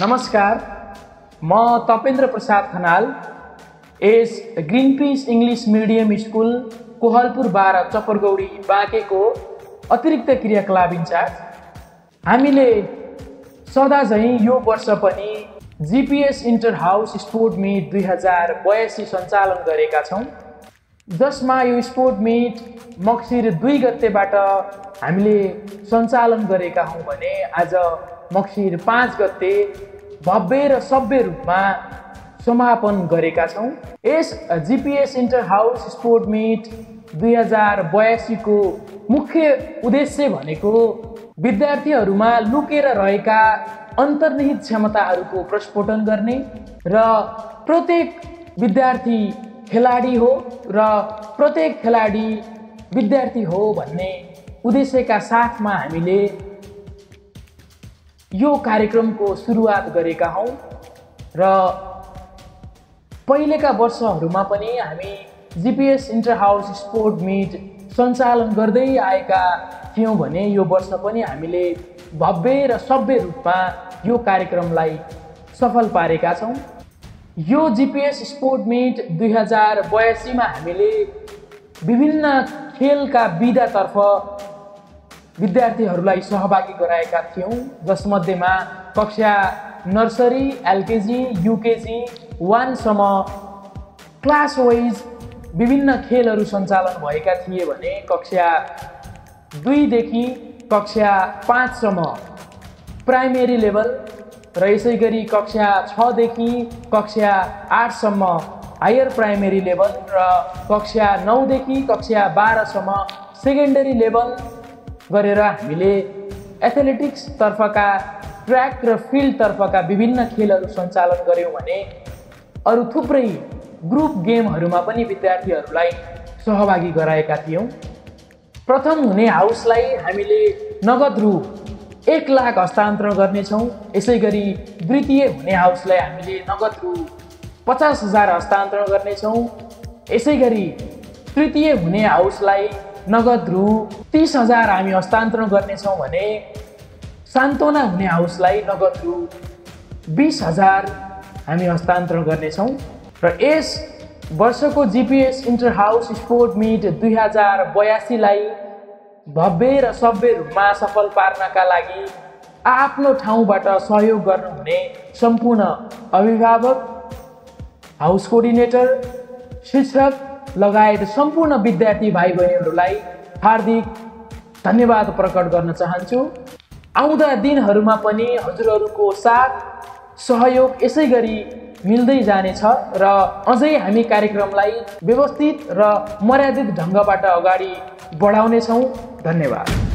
नमस्कार, म Tapendra Prasad Khanal S Greenpeace English medium school Kohalpur 12 चपरगौडी बाँकेको अतिरिक्त क्रियाकलाप इन्चार्ज। हामीले सदा झैं यो वर्ष पनि GPS inter house sport meet 2082 सञ्चालन गरेका छौं, जसमा यो स्पोर्ट मिट मक्सिर 2 गतेबाट हामीले सञ्चालन गरेका हौं भने आज मक्सिर 5 गते भव्य र सभ्य रूपमा समापन गरेका छौं। यस GPS inter house sport meet 2082 को मुख्य उद्देश्य भनेको विद्यार्थीहरूमा लुकेर रहेका अन्तर्निहित क्षमताहरूको प्रस्फोटन गर्ने र प्रत्येक विद्यार्थी खेलाडी हो र प्रत्येक खेलाडी विद्यार्थी हो भन्ने उद्देश्यका साथमा हामीले यो कार्यक्रमको सुरुवात गरेका हौं र पहिलेका वर्षहरूमा पनि हामी GPS inter house sport meet सञ्चालन गर्दै आएका थियौं भने यो वर्ष पनि हामीले भव्य र सभ्य रूपमा यो कार्यक्रमलाई सफल पारेका छौं। यो जीपीएस स्पोर्ट मिट 2082 मा हामीले विभिन्न खेलका विधातर्फ विद्यार्थीहरूलाई सहभागी गराएका थियौं, जसमध्येमा कक्षा नर्सरी, एलकेजी, यूकेजी 1 सम्म क्लास वाइज विभिन्न खेलहरू सञ्चालन भएका थिए भने कक्षा 2 देखि कक्षा 5 सम्म प्राइमेरी लेभल र यसैगरी कक्षा 6 देखि कक्षा 8 सम्म हायर प्राइमेरी लेभल र कक्षा 9 देखि कक्षा 12 सम्म सेकेन्डरी लेभल गरेर हामीले एथलेटिक्स तर्फका, ट्र्याक र फिल्ड तर्फका विभिन्न खेलहरू सञ्चालन गर्यौं भने अरु थुप्रै ग्रुप गेमहरूमा पनि विद्यार्थीहरूलाई सहभागी गराएका थियौं। प्रथम हुने हाउसलाई हामीले नगद रु 1 लाख हस्तान्तरण गर्नेछौं। यसैगरी द्वितीय हुने हाउसलाई हामीले नगद रु 50,000 हस्तान्तरण गर्नेछौं। यसैगरी तृतीय हुने हाउसलाई नगद रु 30,000 हामी हस्तान्तरण गर्नेछौं भने सान्तोना हुने हाउसलाई नगद रु 20,000 हामी हस्तान्तरण गर्नेछौं। र यस वर्षको GPS inter house sport meet 2082 लाई भव्य र सभ्य रूपमा सफल पार्नका लागि आफ्नो ठाउँबाट सहयोग गर्नुहुने सम्पूर्ण अभिभावक, हाउस कोअर्डिनेटर, शिक्षक लगायत सम्पूर्ण विद्यार्थी भाइ बहिनीहरूलाई हार्दिक धन्यवाद प्रकट गर्न चाहन्छु। आउँदा दिनहरूमा पनि हजुरहरूको साथ सहयोग यसै गरी मिल्दै जानेछ र अझै हामी कार्यक्रमलाई व्यवस्थित र मर्यादित ढङ्गबाट अगाडि बढाउनेछौँ। धन्यवाद।